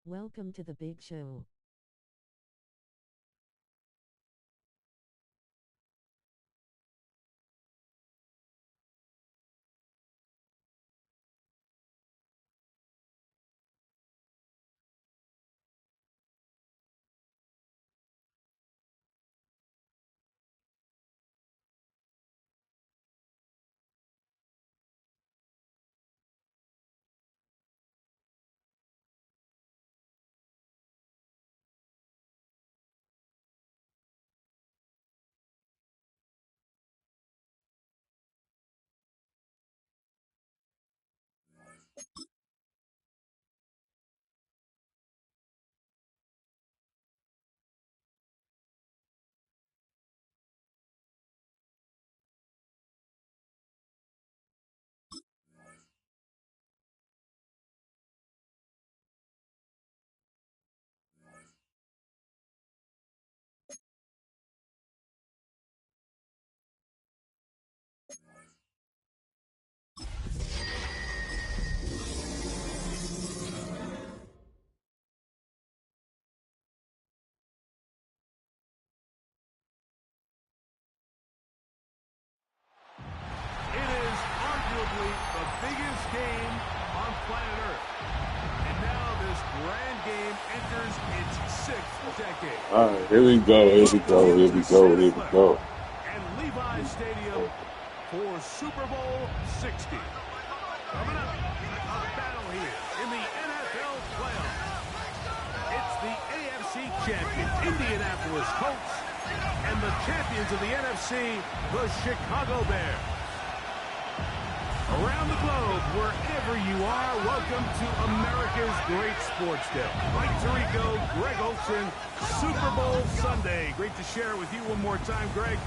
Welcome to the big show. It is arguably the biggest game on planet Earth. And now this grand game enters its sixth decade. All right, here we go, here we go, here we go, here we go. And Levi's Stadium for Super Bowl 60. Coming up, a battle here in the NFL playoffs. It's the AFC champion, Indianapolis Colts, and the champions of the NFC, the Chicago Bears. Around the globe, wherever you are, welcome to America's Great Sports Day. Mike Tirico, Greg Olson, Super Bowl Sunday. Great to share it with you one more time, Greg.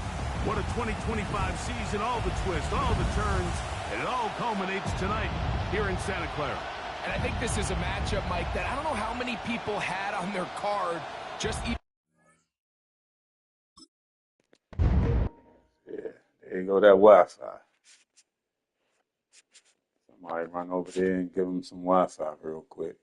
What a 2025 season, all the twists, all the turns, and it all culminates tonight here in Santa Clara. And I think this is a matchup, Mike, that I don't know how many people had on their card just even. Yeah, there you go, that Wi-Fi. Somebody run over there and give them some Wi-Fi real quick.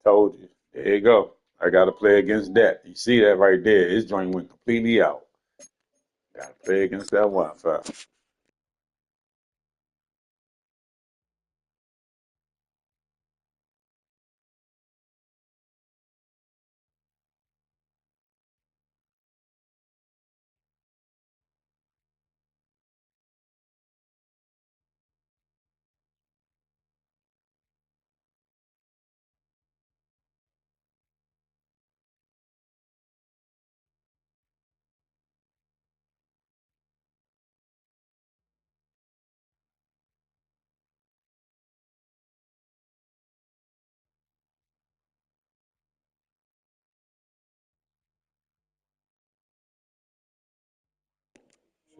Told you. There you go. I got to play against that. You see that right there? His joint went completely out. Got to play against that Wi-Fi.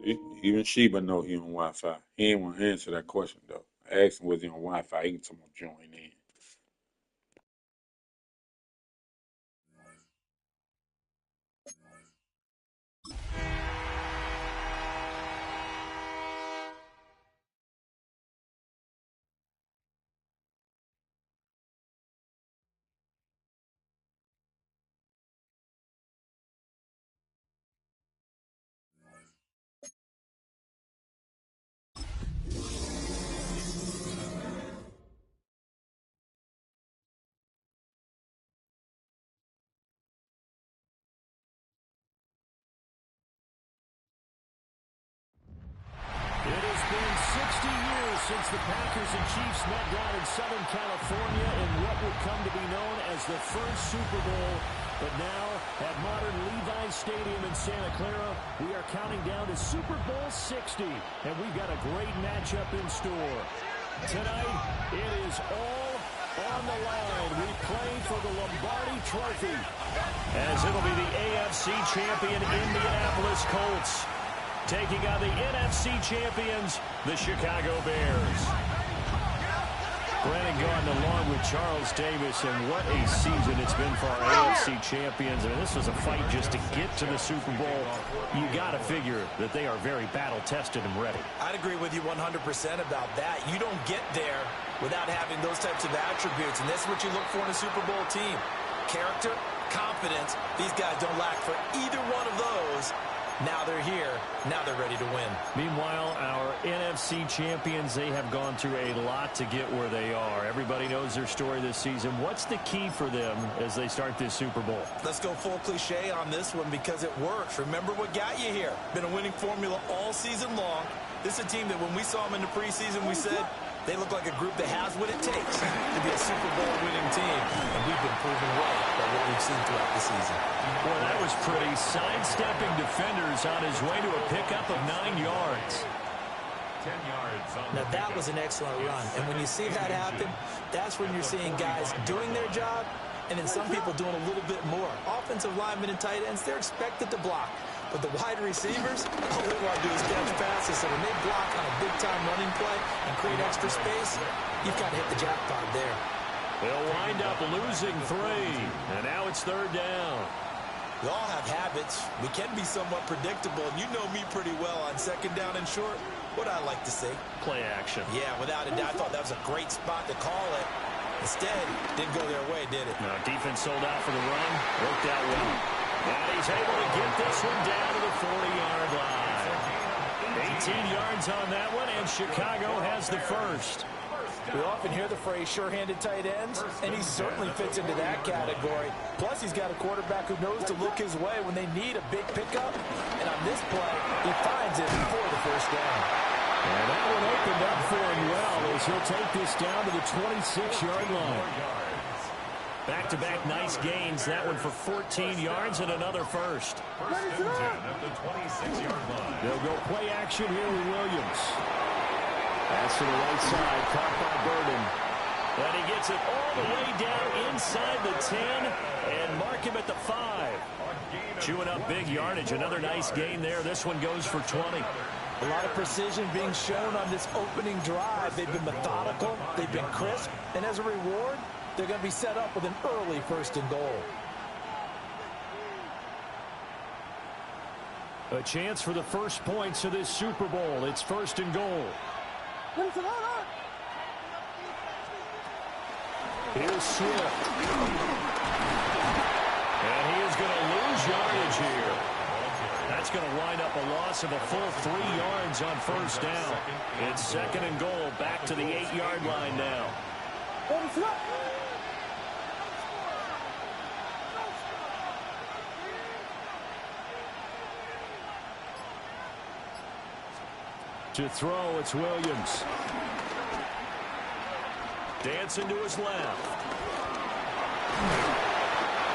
See? Even Sheba know he on Wi-Fi. He ain't want to answer that question, though. I asked him was he on Wi-Fi. He can tell me join in. It has been 60 years since the Packers and Chiefs met down in Southern California in what would come to be known as the first Super Bowl. But now, at modern Levi's Stadium in Santa Clara, we are counting down to Super Bowl 60. And we've got a great matchup in store. Tonight, it is all on the line. We play for the Lombardi Trophy, as it'll be the AFC champion Indianapolis Colts taking on the NFC champions, the Chicago Bears. Brandon Gaudin along with Charles Davis, and what a season it's been for our AFC champions. I mean, this was a fight just to get to the Super Bowl. You got to figure that they are very battle-tested and ready. I'd agree with you 100% about that. You don't get there without having those types of attributes, and that's what you look for in a Super Bowl team. Character, confidence. These guys don't lack for either one of those. Now they're here. Now they're ready to win. Meanwhile, our NFC champions, they have gone through a lot to get where they are. Everybody knows their story this season. What's the key for them as they start this Super Bowl? Let's go full cliche on this one because it works. Remember what got you here. Been a winning formula all season long. This is a team that when we saw them in the preseason, we said they look like a group that has what it takes to be a Super Bowl winning team. And we've been proven right by what we've seen throughout the season. Well, that was pretty. Sidestepping defenders on his way to a pickup of 9 yards. 10 yards on Now, that was an excellent run. And when you see that happen, that's when you're seeing guys doing their job and then some people doing a little bit more. Offensive linemen and tight ends, they're expected to block. But the wide receivers, all they want to do is catch passes. So when they block on a big-time running play and create extra space, you've got to hit the jackpot there. They'll wind up losing 3. And now it's 3rd down. We all have habits. We can be somewhat predictable. And you know me pretty well on 2nd down and short. What I like to say? Play action. Yeah, without a doubt. I thought that was a great spot to call it. Instead, didn't go their way, did it? No, defense sold out for the run. Worked out well. And he's able to get this one down to the 40-yard line. 18 yards on that one, and Chicago has the first. We often hear the phrase sure-handed tight ends, and he certainly fits into that category. Plus, he's got a quarterback who knows to look his way when they need a big pickup. And on this play, he finds it for the first down. And that one opened up for him well as he'll take this down to the 26-yard line. Back-to-back nice gains. That one for 14 yards and another first. First and 10 at the 26-yard line. They'll go play action here with Williams. Pass to the right side, caught by Burden. And he gets it all the way down inside the 10 and mark him at the 5. Chewing up big yardage. Another nice gain there. This one goes for 20. A lot of precision being shown on this opening drive. They've been methodical. They've been crisp. And as a reward, they're going to be set up with an early 1st and goal. A chance for the first points of this Super Bowl. It's 1st and goal. Here's Swift. And he is going to lose yardage here. That's going to wind up a loss of a full 3 yards on 1st down. It's 2nd and goal. Back to the 8-yard line now. To throw, it's Williams. Dancing to his left.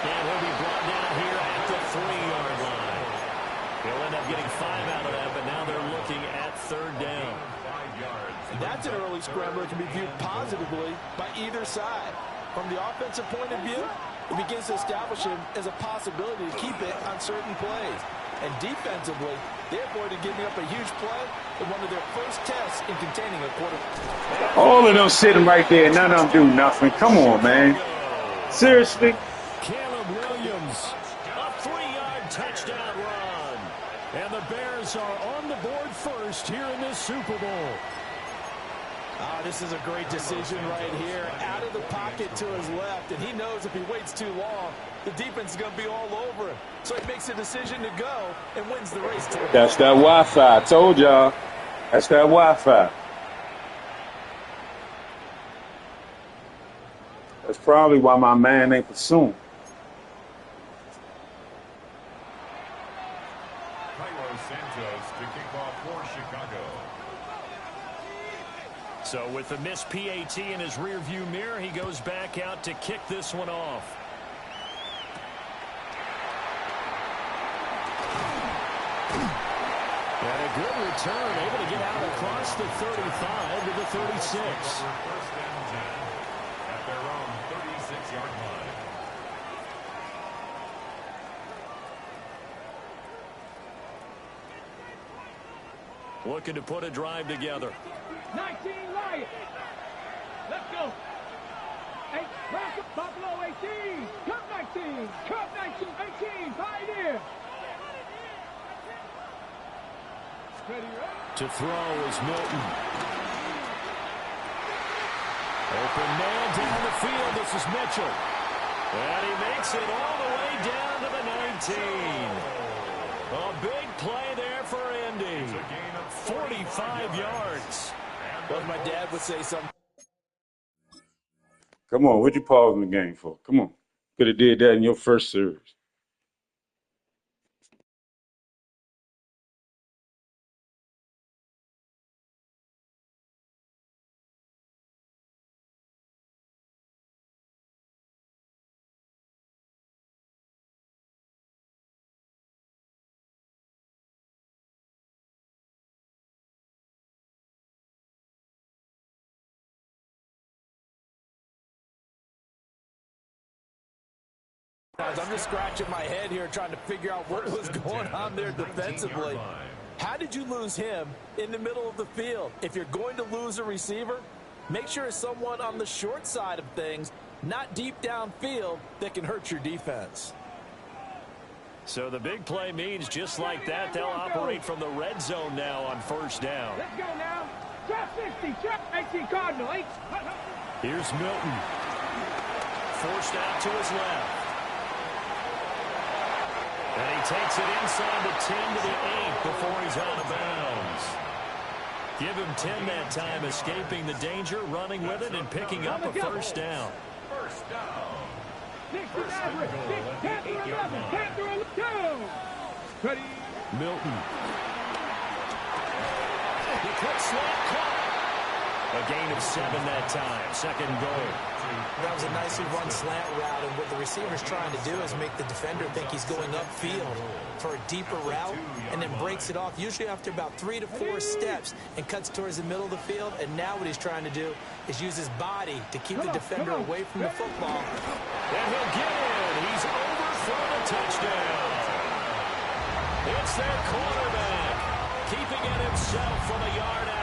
And he'll be brought down here at the 3-yard line. He'll end up getting 5 out of that, but now they're looking at 3rd down. That's an early scrambler that can be viewed positively by either side. From the offensive point of view, it begins to establish him as a possibility to keep it on certain plays. And defensively, they avoided giving up a huge play in one of their first tests in containing a quarterback. All of them sitting right there, none of them do nothing. Come on, man. Seriously? Caleb Williams, a 3-yard touchdown run. And the Bears are on the board first here in this Super Bowl. This is a great decision right here. Out of the pocket to his left, and he knows if he waits too long, the defense is going to be all over him. So he makes a decision to go and wins the race. That's that Wi-Fi. I told y'all. That's that Wi-Fi. That's probably why my man ain't pursuing. TayWashington to kick off for Chicago. So with the missed PAT in his rearview mirror, he goes back out to kick this one off. And a good return, able to get out across the 35 to the 36. First and 10 at their own 36-yard line. Looking to put a drive together. 19 Lions. Let's go. Hey, Buffalo 18. Cup 19. Cup 19. 18. Pioneer. To throw is Milton. Open man down the field. This is Mitchell. And he makes it all the way down to the 19. A big play there for Indy. 45 yards. Well, my dad would say something. Come on, what'd you pause in the game for? Come on. Could have did that in your first series. I'm just scratching my head here trying to figure out what was going on there defensively. How did you lose him in the middle of the field? If you're going to lose a receiver, make sure it's someone on the short side of things, not deep downfield, that can hurt your defense. So the big play means just like that, they'll operate from the red zone now on first down. Let's go now. Trap 60. Trap 18 Cardinal. Here's Milton. Forced out to his left. And he takes it inside the 10 to the 8 before he's out of bounds. Give him 10 that time, escaping the danger, running with it, and picking up a first down. First down. 10 through 11. 10 through 11. Ready. Milton. The quick slant caught. A gain of 7 that time. Second goal. That was a nicely run slant route, and what the receiver's trying to do is make the defender think he's going upfield for a deeper route, and then breaks it off, usually after about 3 to 4 steps, and cuts towards the middle of the field. And now what he's trying to do is use his body to keep the defender away from the football. And he'll get in. He's over for the touchdown. It's their quarterback, keeping it himself from a yard out.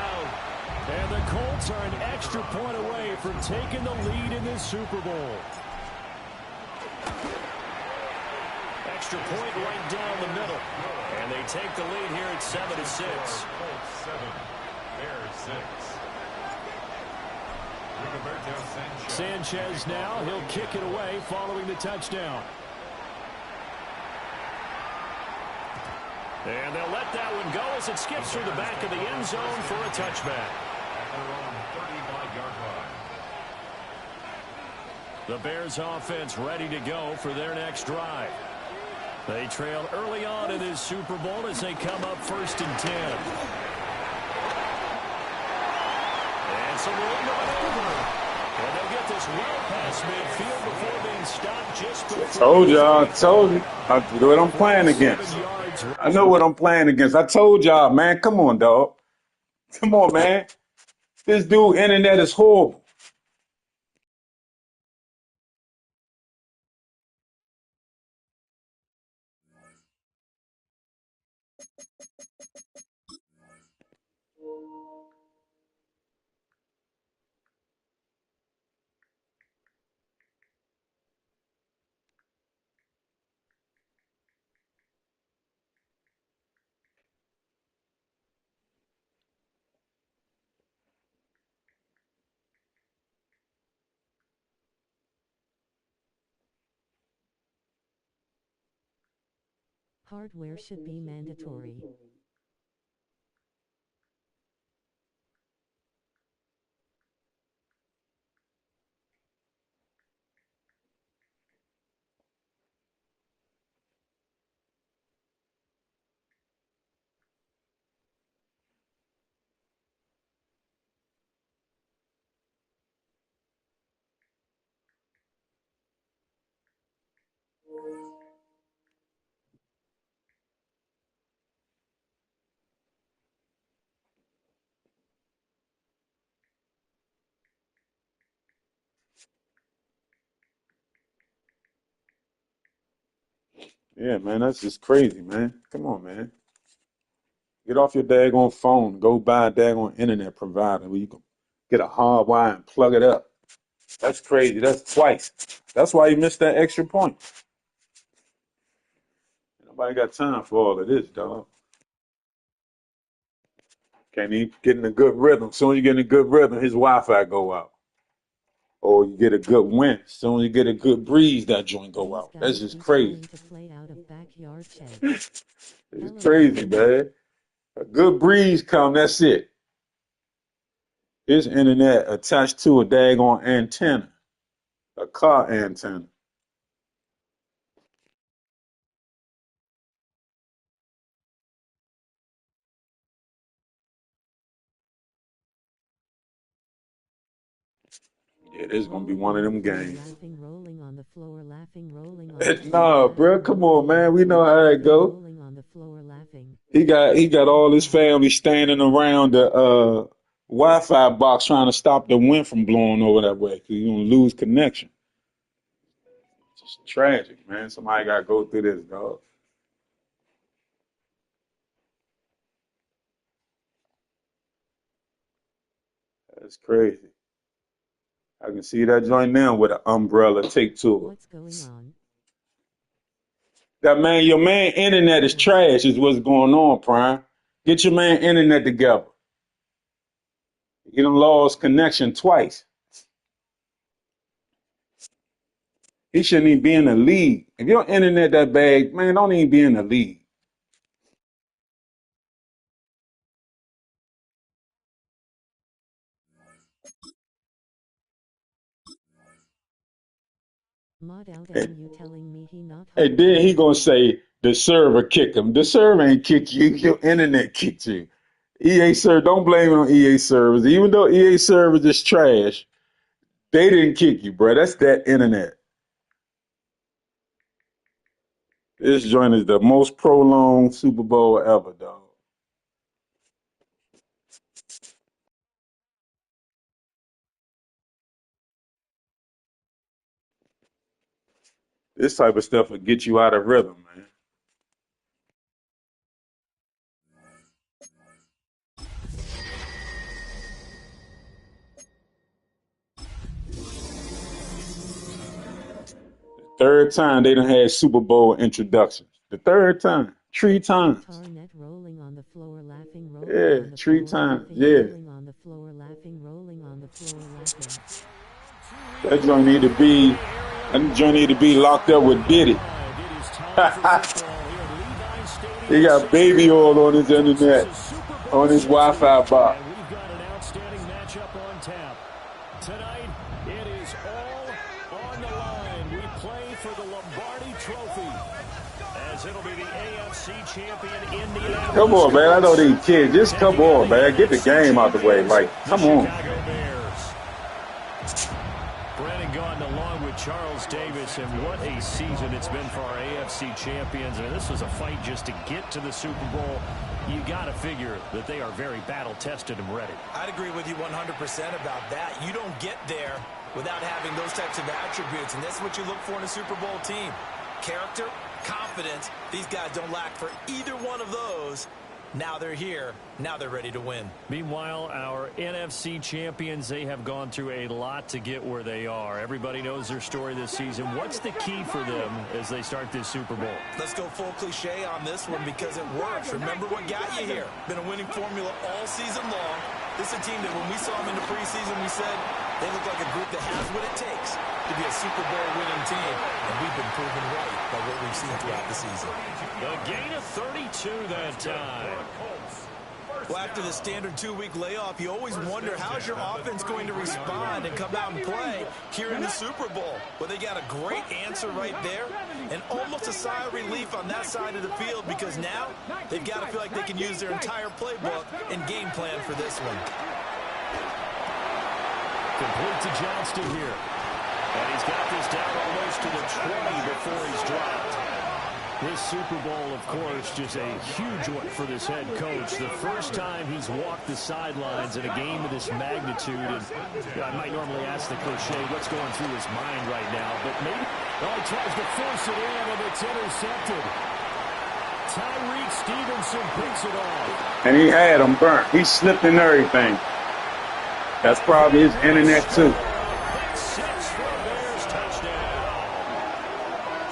And the Colts are an extra point away from taking the lead in this Super Bowl. Extra point right down the middle. And they take the lead here at 7-6. 7, Bears 6. Sanchez now, he'll kick it away following the touchdown. And they'll let that one go as it skips through the back of the end zone for a touchback. The Bears offense ready to go for their next drive. They trail early on in this Super Bowl as they come up 1st and 10. And some room to maneuver. And they'll get this well past midfield before being stopped just before. Told y'all, I told you. I know what I'm playing against. I know what I'm playing against. I told y'all, man. Come on, dog. Come on, man. This dude internet is horrible. Hardware should be mandatory. Yeah, man, that's just crazy, man. Come on, man. Get off your daggone phone. Go buy a daggone internet provider where you can Get a hard wire and plug it up. That's crazy. That's twice. That's why he missed that extra point. Nobody got time for all of this, dog. Can't even get in a good rhythm. As soon as you get in a good rhythm, his Wi-Fi go out. Or you get a good wind. As soon as you get a good breeze, that joint go out. That's just crazy. It's crazy, man. A good breeze come, that's it. His internet attached to a daggone antenna. A car antenna. Yeah, this is gonna be one of them games. Laughing, rolling on the floor, laughing, rolling on the Nah, bro, come on, man. We know how it go. rolling on the floor, laughing. He got all his family standing around the Wi-Fi box trying to stop the wind from blowing over that way because you're gonna lose connection. It's just tragic, man. Somebody gotta go through this, dog. That's crazy. I can see that joint now with an umbrella taped to it. What's going on? That man, your man internet is trash is what's going on, Prime. Get your man internet together. He done lost connection twice. He shouldn't even be in the league. If your internet that bad, man, don't even be in the league. Mod out and you telling me he not And then he gonna say the server kicked him. The server ain't kick you. Your internet kicked you. EA server, don't blame it on EA servers. Even though EA servers is trash, they didn't kick you, bro. That's that internet. This joint is the most prolonged Super Bowl ever, dog. This type of stuff will get you out of rhythm, man. Third time they done had Super Bowl introductions. The third time. 3 times. rolling on the floor, laughing, rolling Yeah, on the 3 floor, times. laughing, Yeah. rolling on the floor, laughing, rolling on the floor, laughing. That joint need to be locked up with Diddy. He got baby oil on his internet, on his Wi-Fi box. We've got an outstanding matchup on tap. Tonight, it is all on the line. We play for the Lombardi Trophy, as it'll be the AFC champion Indianapolis. Come on, man. I know these kids. Just come on, man. Get the game out the way. Like, come on. Brandon Gaudin along with Charles Davis, and what a season it's been for our AFC champions. And this was a fight just to get to the Super Bowl. You got to figure that they are very battle-tested and ready. I'd agree with you 100% about that. You don't get there without having those types of attributes, and that's what you look for in a Super Bowl team. Character, confidence. These guys don't lack for either one of those. Now they're here. Now they're ready to win. Meanwhile, our NFC champions, they have gone through a lot to get where they are. Everybody knows their story this season. What's the key for them as they start this Super Bowl? Let's go full cliche on this one because it works. Remember what got you here. Been a winning formula all season long. This is a team that when we saw them in the preseason, we said they look like a group that has what it takes to be a Super Bowl winning team. And we've been proven right by what we've seen throughout the season. The gain of 32 that time. Well, after the standard 2-week layoff, you always wonder how's your offense going to respond and come out and play here in the Super Bowl. Well, they got a great answer right there and almost a sigh of relief on that side of the field because now they've got to feel like they can use their entire playbook and game plan for this one. Complete to Johnston here. And he's got this down almost to the 20 before he's dropped. This Super Bowl, of course, just a huge one for this head coach. The first time he's walked the sidelines in a game of this magnitude. And I might normally ask the cliche, what's going through his mind right now? But maybe he tries to force it in, and it's intercepted. Tyreek Stevenson picks it off. And he had him burnt. He slipped in everything. That's probably his internet too. Six for a Bears touchdown.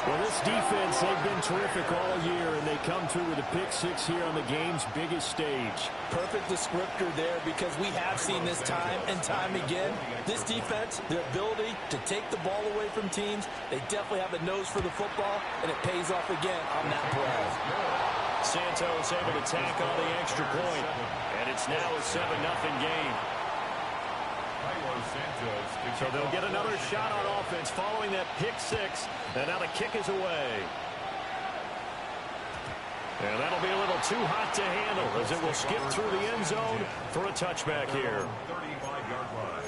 Well, this defense, they've been terrific all year, and they come through with a pick six here on the game's biggest stage. Perfect descriptor there, because we have seen this time and time again. This defense, their ability to take the ball away from teams, they definitely have a nose for the football, and it pays off again on that play. Santos able to tack on the extra point, and it's now a 7-0 game. So they'll get another shot on offense following that pick six, and now the kick is away. And that'll be a little too hot to handle as it will skip through the end zone for a touchback here. 35-yard line.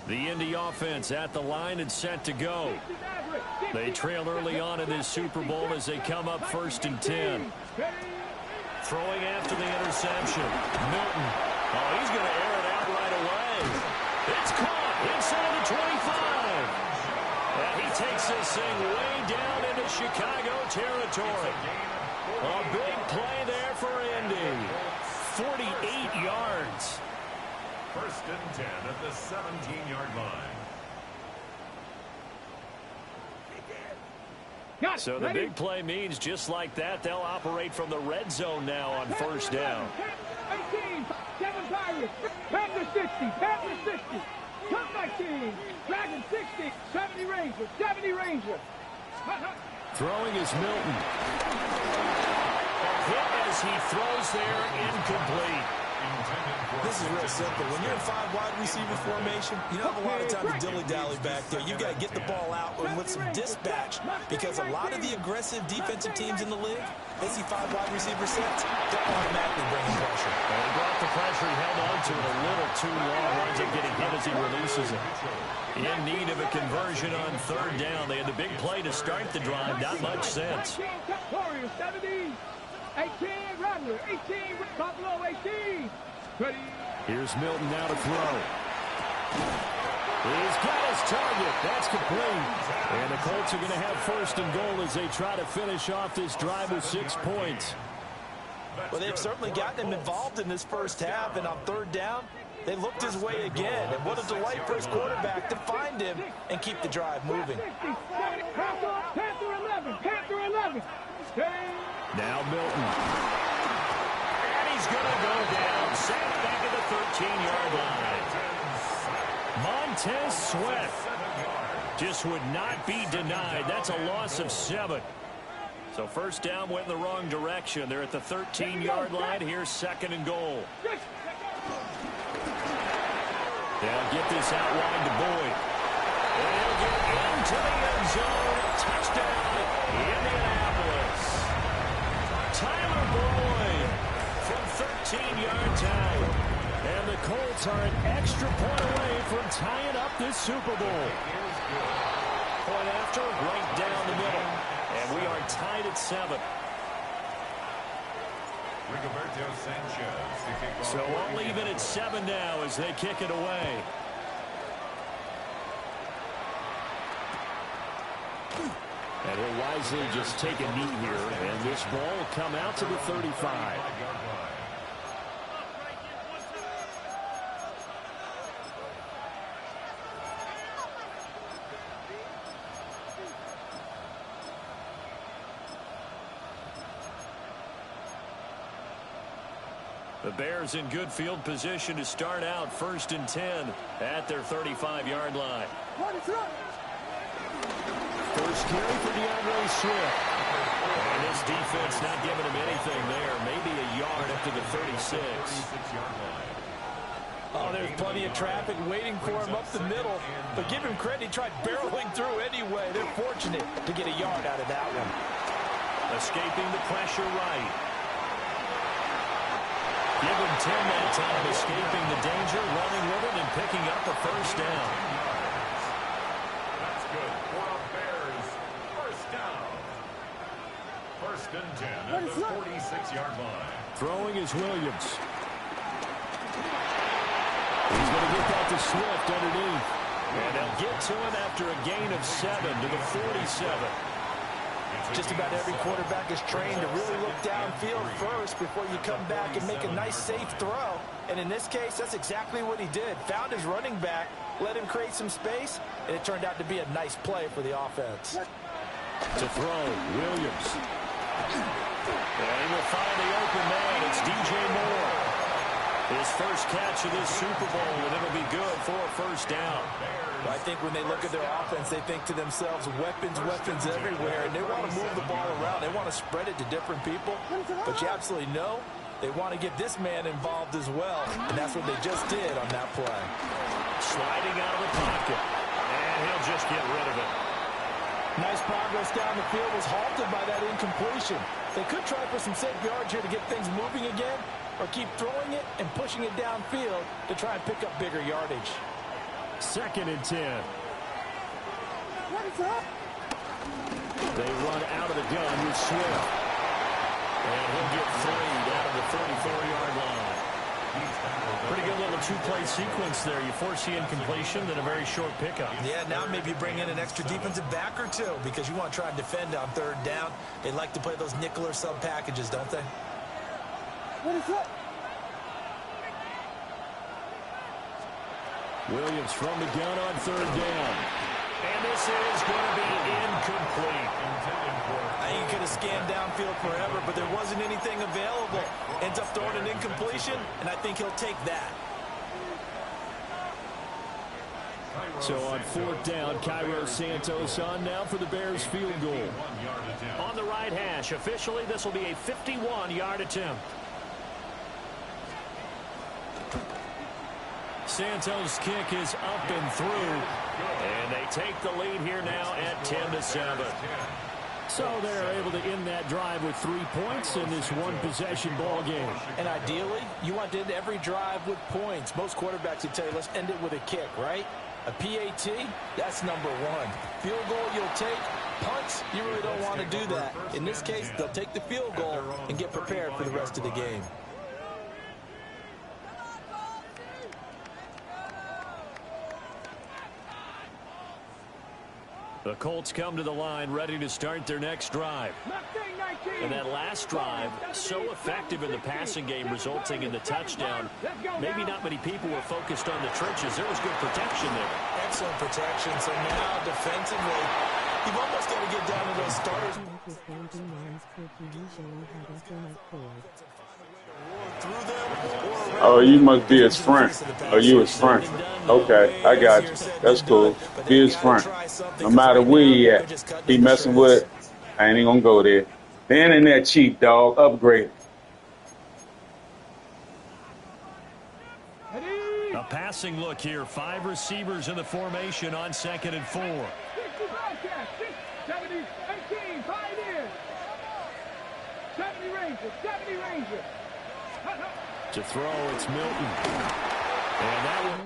The Indy offense at the line and set to go. They trail early on in this Super Bowl as they come up 1st and 10. Throwing after the interception. Milton. Oh, he's going to air it out right away. It's caught inside the 25. And he takes this thing way down into Chicago territory. A big play there for Indy. 48 yards. 1st and 10 at the 17-yard line. So the big play means just like that, they'll operate from the red zone now on 1st down. 18, 7 Pirates, Panther 60, Panther 60, Cup 19, Dragon 60, 70 Rangers, 70 Rangers. Throwing is Milton. Hit as he throws there, incomplete. This is real simple. When you're in 5 wide receiver formation, you don't have a lot of time to dilly-dally back there. You've got to get the ball out and with some dispatch, because a lot of the aggressive defensive teams in the league, they see 5 wide receiver sets, they're automatically bringing pressure. And he brought the pressure. He held on to it a little too long. Winds up getting hit as he releases it. In need of a conversion on 3rd down. They had the big play to start the drive. Not much sense. 18, 70, 18, Rattler, 18, Buffalo, 18. Ready. Here's Milton now to throw. He's got his target. That's complete. And the Colts are going to have 1st and goal as they try to finish off this drive with 6 points. Well, they've certainly gotten him involved in this first half, and on 3rd down, they looked his way again. And what a delight for his quarterback to find him and keep the drive moving. Panther 11, Panther 11. Now Milton. And he's going to go down. Sacked back at the 13-yard line. Montez Sweat just would not be denied. That's a loss of 7. So 1st down went in the wrong direction. They're at the 13-yard line. Here's 2nd and goal. They'll get this out wide to Boyd. And he'll get into the end zone. Touchdown, Indianapolis. Tyler Boyd from 13 yards out. And the Colts are an extra point away from tying up this Super Bowl. Point after, right down the middle. And we are tied at 7. So all even at 7 now as they kick it away. And he'll wisely just take a knee here, and this ball will come out to the 35. The Bears in good field position to start out 1st and 10 at their 35-yard line. First carry for DeAndre Swift. And this defense not giving him anything there. Maybe a yard up to the 36. Oh, there's plenty of traffic waiting for him up the middle. But give him credit, he tried barreling through anyway. They're fortunate to get a yard out of that one. Escaping the pressure right. Give him 10 that time, escaping the danger, running with it, and picking up a 1st down. That's good for a Bears 1st down. 1st and 10 at the 46-yard line. Throwing is Williams. He's going to get that to Swift underneath. And they'll get to him after a gain of 7 to the 47. Just about every quarterback is trained to really look downfield first before you come back and make a nice, safe throw. And in this case, that's exactly what he did. Found his running back, let him create some space, and it turned out to be a nice play for the offense. To throw, Williams. And he will find the open man. It's DJ Moore. His first catch of this Super Bowl, and it'll be good for a first down. Well, I think when they look at their offense, they think to themselves, weapons everywhere, and they want to move the ball around. They want to spread it to different people, but you absolutely know they want to get this man involved as well, and that's what they just did on that play. Sliding out of the pocket, and he'll just get rid of it. Nice progress down the field was halted by that incompletion. They could try for some safe yards here to get things moving again, or keep throwing it and pushing it downfield to try and pick up bigger yardage. 2nd and 10. They run out of the gun with Swift. And he'll get freed out of the 34-yard line. Pretty good little two-play sequence there. You force the incompletion, then a very short pickup. Yeah, now maybe you bring in an extra defensive back or two because you want to try and defend on 3rd down. They like to play those nickel or sub packages, don't they? What is that? Williams from the gun on 3rd down. And this is going to be incomplete. He could have scanned downfield forever, but there wasn't anything available. Ends up throwing an incompletion, and I think he'll take that. So on 4th down, Cairo Santos on now for the Bears field goal. On the right hash, officially this will be a 51-yard attempt. Santos' kick is up and through, and they take the lead here now at 10-7. So they're able to end that drive with 3 points in this one-possession ball game. And ideally, you want to end every drive with points. Most quarterbacks would tell you, let's end it with a kick, right? A PAT, that's number 1. Field goal you'll take. Punts, you really don't want to do that. In this case, they'll take the field goal and get prepared for the rest of the game. The Colts come to the line ready to start their next drive. And that last drive, so effective in the passing game, resulting in the touchdown. Maybe not many people were focused on the trenches. There was good protection there. Excellent protection. So now defensively, you've almost got to get down to those starters. Oh, you must be his friend. Oh, you his friend. Okay, I got you. That's cool. Be his friend. No matter where he at, he messing with it. I ain't gonna go there. The internet cheap, dog. Upgrade. A passing look here. 5 receivers in the formation on 2nd and 4. 70, 18, Pioneers. 70 Rangers, 70 Rangers. To throw, it's Milton. And that one.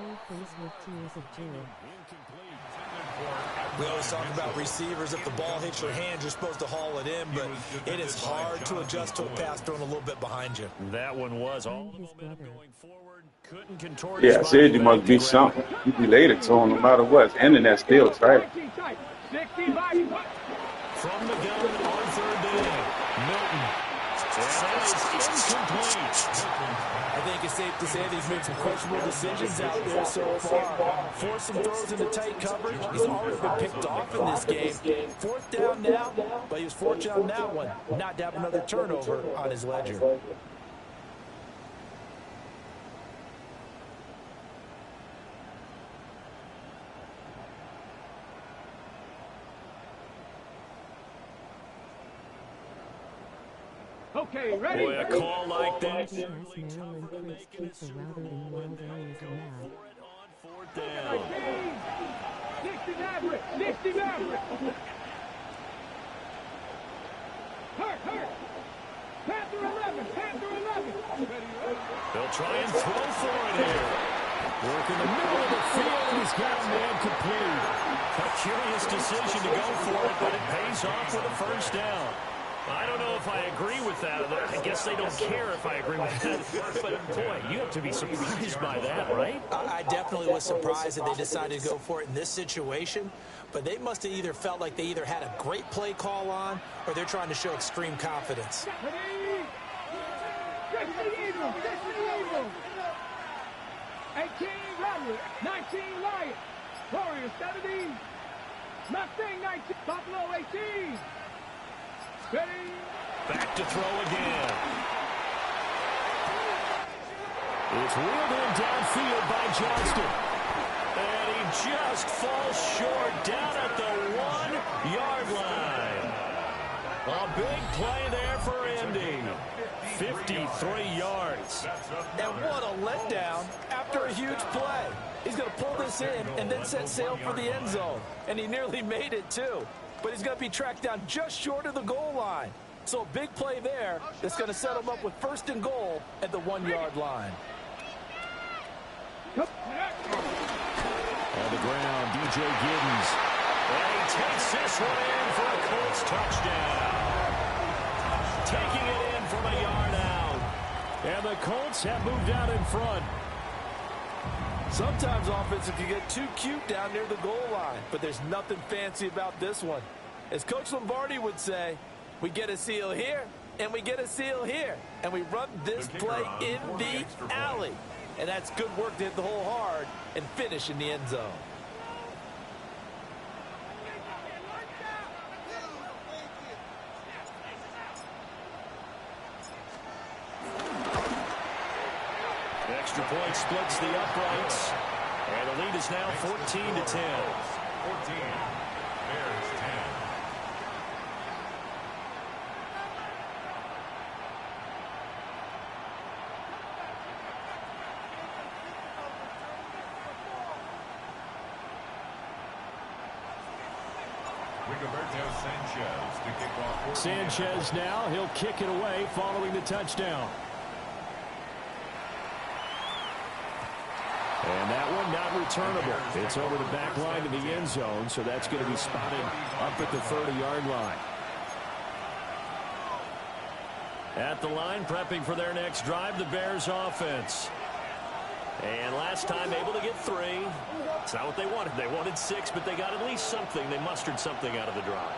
We always talk about receivers. If the ball hits your hand, you're supposed to haul it in, but it is hard to adjust to a pass thrown a little bit behind you. That one was all the momentum going forward. Couldn't contort. Yeah, I said you must be something. You related to him no matter what. The internet still tight. From the gun on 3rd down, Milton. And that is incomplete. I think it's safe to say that he's made some questionable decisions out there so far. Forced some throws into tight coverage. He's already been picked off in this game. 4th down now, but he was fortunate on that one not to have another turnover on his ledger. Okay, ready? Boy, a call like that. Maryland Chris keeps a router in wild areas allowed. 4th down. 60 Maverick, 60 Maverick. Hurt. Panther 11, Panther 11. They'll try and throw for it here. Work in the middle of the field, and he's got a man complete. A curious decision to go for it, but it pays off with a first down. I don't know if I agree with that. I guess they don't care if I agree with that. But, boy, you have to be surprised by that, right? I definitely was surprised that they decided to go for it in this situation. But they must have either felt like they either had a great play call on or they're trying to show extreme confidence. 18 Robert, 19 Lions, Warriors 17, Mustang 19, Buffalo 18. Ready? Back to throw again. It's wheeled in downfield by Johnston. And he just falls short down at the 1-yard line. A big play there for Indy. 53 yards. And what a letdown after a huge play. He's going to pull this in and then set sail for the end zone. And he nearly made it, too. But he's going to be tracked down just short of the goal line. So a big play there that's going to set him up with 1st and goal at the 1-yard line. On the ground, DJ Giddens. And he takes this one in for a Colts touchdown. Taking it in from a yard out. And the Colts have moved out in front. Sometimes offenses can get too cute down near the goal line, but there's nothing fancy about this one. As Coach Lombardi would say, we get a seal here, and we get a seal here, and we run this play in the alley. And that's good work to hit the hole hard and finish in the end zone. Extra point splits the uprights. And the lead is now 14-10. 14. Bears 10. Sanchez now, he'll kick it away following the touchdown. And that one not returnable. It's over the back line to the end zone, so that's going to be spotted up at the 30-yard line. At the line, prepping for their next drive, the Bears offense. And last time able to get 3. It's not what they wanted. They wanted 6, but they got at least something. They mustered something out of the drive.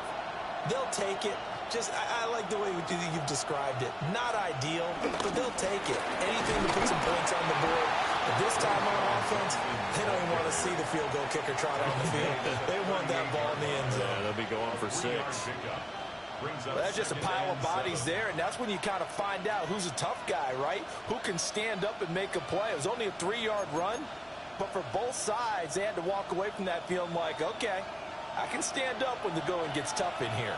They'll take it. I like the way you've described it. Not ideal, but they'll take it. Anything to put some points on the board. But this time on offense, they don't even want to see the field goal kicker trot on the field. They want that ball in the end zone. Yeah, they'll be going for 6. Well, that's just a pile of bodies there, and that's when you kind of find out who's a tough guy, right? Who can stand up and make a play. It was only a 3-yard run, but for both sides, they had to walk away from that feeling like, okay, I can stand up when the going gets tough in here.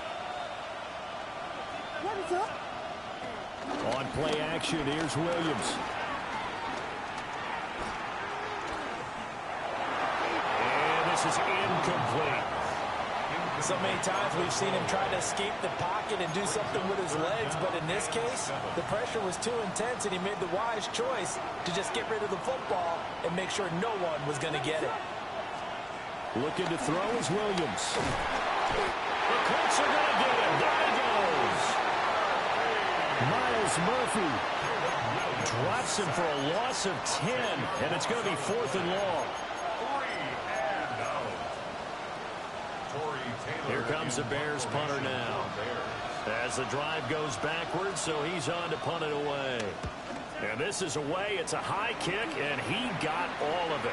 On play action, here's Williams. And this is incomplete. So many times we've seen him try to escape the pocket and do something with his legs, but in this case, the pressure was too intense, and he made the wise choice to just get rid of the football and make sure no one was going to get it. Looking to throw is Williams. The Colts are going to get him. There he goes. Miles Murphy drops him for a loss of 10, and it's going to be 4th and long. Here comes the Bears punter now. As the drive goes backwards, so he's on to punt it away. And this is away. It's a high kick, and he got all of it.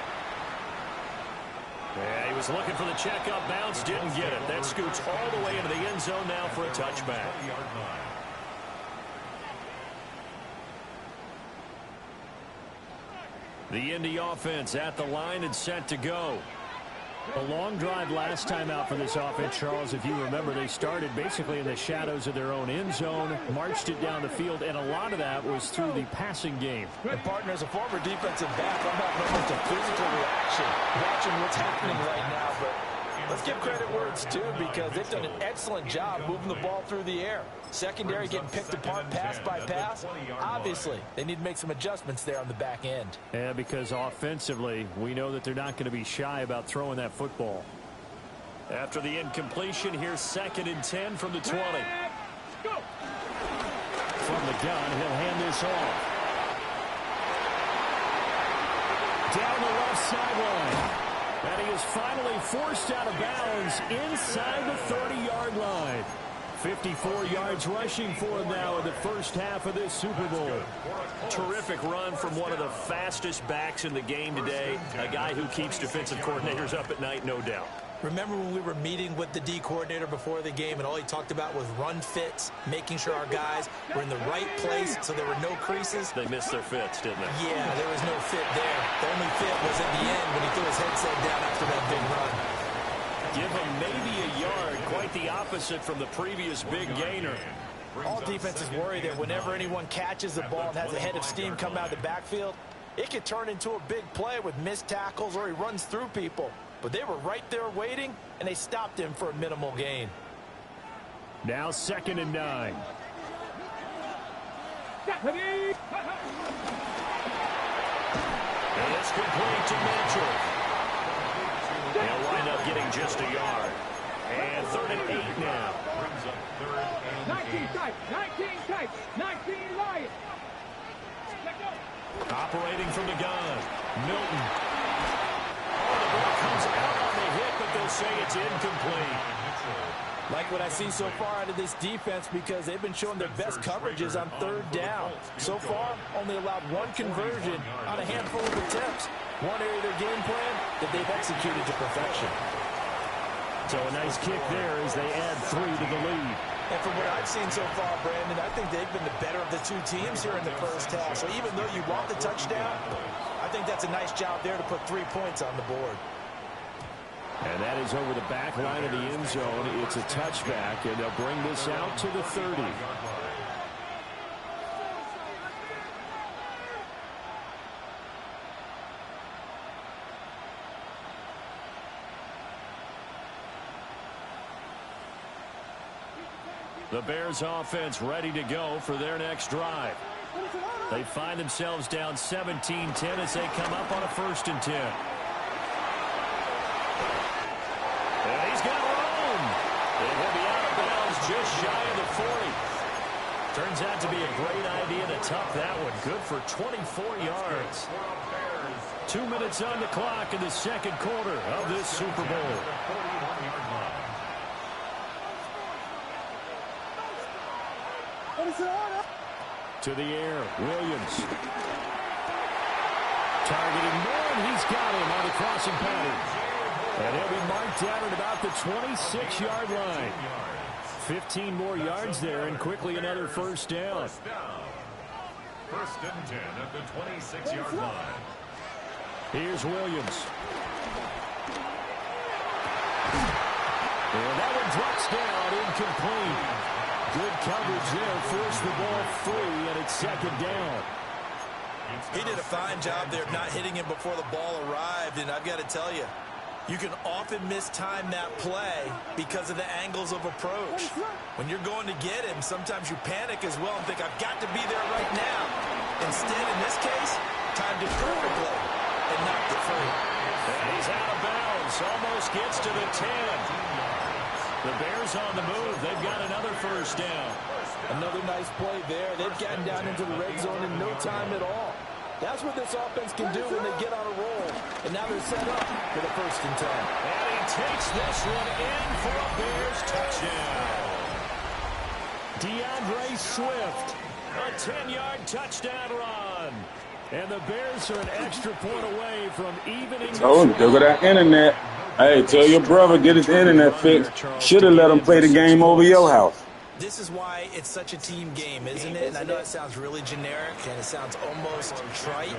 Yeah, he was looking for the check-up bounce, didn't get it. That scoots all the way into the end zone now for a touchback. The Indy offense at the line and set to go. A long drive last time out for this offense, Charles. If you remember, they started basically in the shadows of their own end zone, marched it down the field, and a lot of that was through the passing game. And partner, as a former defensive back, I'm having almost a physical reaction watching what's happening right now. But let's give credit where it's due, because they've done an excellent job moving the ball through the air. Secondary getting picked apart pass by pass. Obviously, they need to make some adjustments there on the back end. Yeah, because offensively, we know that they're not going to be shy about throwing that football. After the incompletion, here's 2nd and 10 from the 20. Go! from the gun. He'll hand this off. Down the left sideline. And he is finally forced out of bounds inside the 30-yard line. 54 yards rushing for him now in the first half of this Super Bowl. Terrific run from one of the fastest backs in the game today. A guy who keeps defensive coordinators up at night, no doubt. Remember when we were meeting with the D coordinator before the game and all he talked about was run fits, making sure our guys were in the right place so there were no creases? They missed their fits, didn't they? Yeah, there was no fit there. The only fit was at the end when he threw his headset down after that big run. Give him maybe a yard, quite the opposite from the previous big gainer. All defenses worry that whenever anyone catches the ball and has a head of steam come out of the backfield, it could turn into a big play with missed tackles or he runs through people. But they were right there waiting, and they stopped him for a minimal gain. Now 2nd and 9. And it's complete to Mitchell. He'll wind up getting just a yard. And 3rd and 8 now. 19 tight, 19 tight, 19 Lions. Operating from the gun, Milton. The ball comes out on the hit, but they'll say it's incomplete. Like what I see so far out of this defense because they've been showing their best coverages on 3rd down. So far, only allowed one conversion on a handful of attempts. One area of their game plan that they've executed to perfection. So a nice kick there as they add 3 to the lead. And from what I've seen so far, Brandon, I think they've been the better of the two teams here in the first half. So even though you want the touchdown, I think that's a nice job there to put 3 points on the board. And that is over the back line of the end zone. It's a touchback, and they'll bring this out to the 30. The Bears offense ready to go for their next drive. They find themselves down 17-10 as they come up on a 1st and 10. And he's got room. And he'll be out of bounds just shy of the 40. Turns out to be a great idea to tuck that one. Good for 24 yards. 2 minutes on the clock in the 2nd quarter of this Super Bowl. To the air, Williams. Targeting Moore, and he's got him on the crossing pattern. And he'll be marked down at about the 26-yard line. 15 more yards there, and quickly another 1st down. 1st and 10 at the 26-yard line. Here's Williams. And that one drops down, incomplete. Good coverage there, forced the ball free, and it's 2nd down. He did a fine job there of not hitting him before the ball arrived, and I've got to tell you, you can often mistime that play because of the angles of approach. When you're going to get him, sometimes you panic as well and think, I've got to be there right now. Instead, in this case, timed it perfectly and knocked it free. And he's out of bounds, almost gets to the 10. The Bears on the move. They've got another 1st down. Another nice play there. They've gotten down into the red zone in no time at all. That's what this offense can do when they get on a roll. And now they're set up for the 1st and 10. And he takes this one in for a Bears touchdown. DeAndre Swift. A 10-yard touchdown run. And the Bears are an extra point away from evening. Oh, look at that internet. Hey, tell your brother get his internet fixed. Should have let him play the game over your house. This is why it's such a team game, isn't it? And I know it sounds really generic and it sounds almost trite,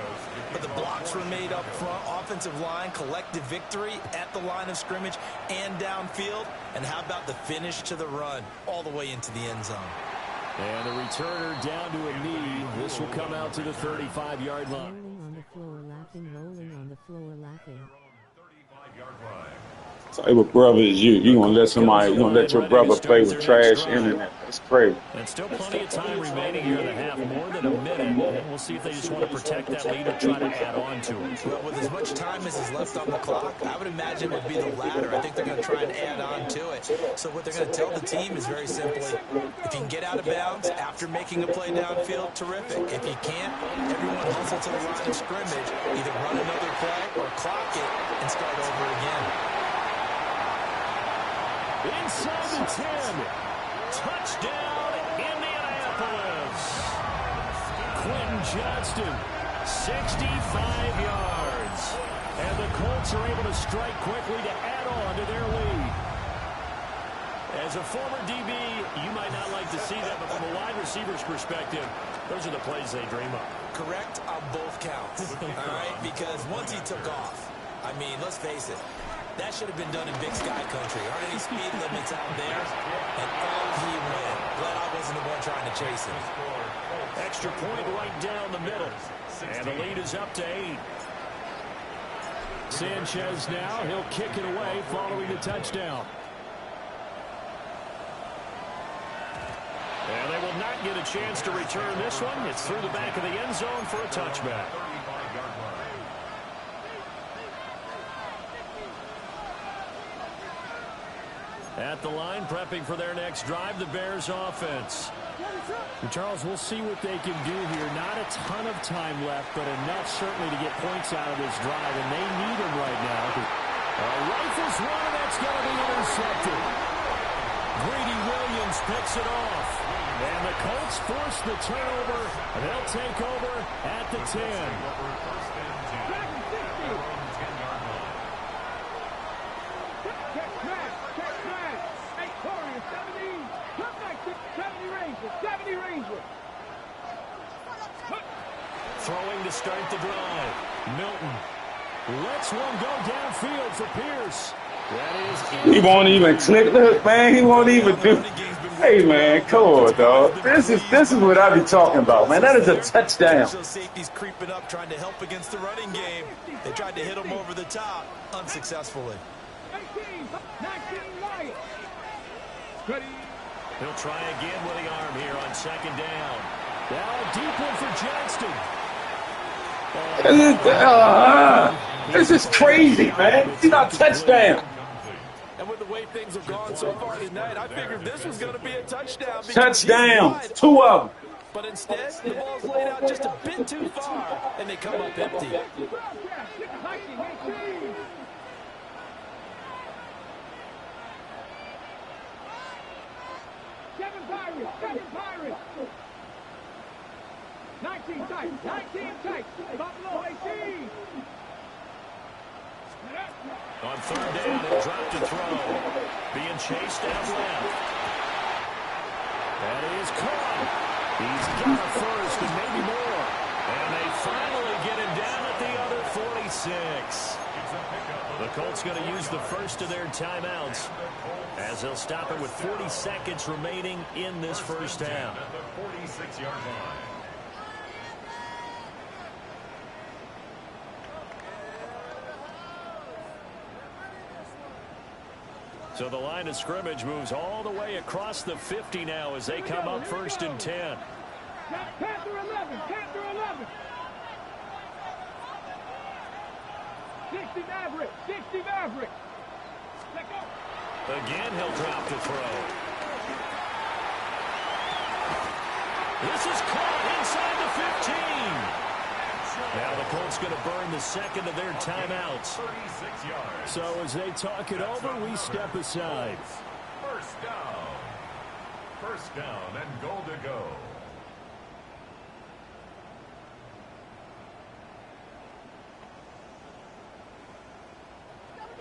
but the blocks were made up front, offensive line, collective victory at the line of scrimmage and downfield. And how about the finish to the run all the way into the end zone? And the returner down to a knee. This will come out to the 35-yard line. Rolling on the floor, laughing, rolling on the floor, laughing. 35-yard line. Type of brother is you? You gonna let somebody? You gonna let your brother play with trash internet? That's crazy. And still plenty of time remaining here in the half, more than a minute. And we'll see if they just want to protect that lead or try to add on to it. Well, with as much time as is left on the clock, I would imagine it would be the latter. I think they're going to try and add on to it. So what they're going to tell the team is very simply, if you can get out of bounds after making a play downfield, terrific. If you can't, everyone hustle to the line of scrimmage, either run another play or clock it and start over again. Inside the 10. Touchdown, Indianapolis. Quentin Johnston, 65 yards. And the Colts are able to strike quickly to add on to their lead. As a former DB, you might not like to see that, but from a wide receiver's perspective, those are the plays they dream of. Correct on both counts, all right? Because once he took off, I mean, let's face it, that should have been done in Big Sky Country. Aren't any speed limits out there? And he went. Glad I wasn't the one trying to chase him. Extra point right down the middle. And the lead is up to 8. Sanchez now, he'll kick it away following the touchdown. And they will not get a chance to return this one. It's through the back of the end zone for a touchback. At the line, prepping for their next drive, the Bears offense. And Charles, we'll see what they can do here. Not a ton of time left, but enough certainly to get points out of this drive, and they need them right now. Rifles one, that's going to be intercepted. Greedy Williams picks it off. And the Colts force the turnover. They'll take over at the 10. Throwing to start the drive. Milton lets one go downfield for Pierce. That is. He won't even click. Look, man, he won't even do. Hey, man, come on, dog. This is what I be talking about, man. That is a touchdown. Safety's creeping up, trying to help against the running game. They tried to hit him over the top, unsuccessfully. 18, 19, He'll try again with the arm here on second down. Now a deep one for Johnston. This is crazy, man. He's not touchdown. And with the way things have gone so far tonight, I figured this was going to be a touchdown. Touchdown. 2 of them. But instead, the ball's laid out just a bit too far, and they come up empty. Seven Pirates. 19 tight. Buffalo 18. On third down, he'll drop to throw. Being chased out left. That is caught. He's got a first and maybe more. And they finally get him down at the other 46. The Colts going to use the first of their timeouts as they'll stop it with 40 seconds remaining in this first half. 46-yard line. So the line of scrimmage moves all the way across the 50 now as they come up first and 10. Panther 11. 60 Maverick. Let go. Again, he'll drop to throw. This is caught inside the 15. Now the Colts going to burn the second of their timeouts. 36 yards. So as they talk it over, we step aside. First down and goal to go.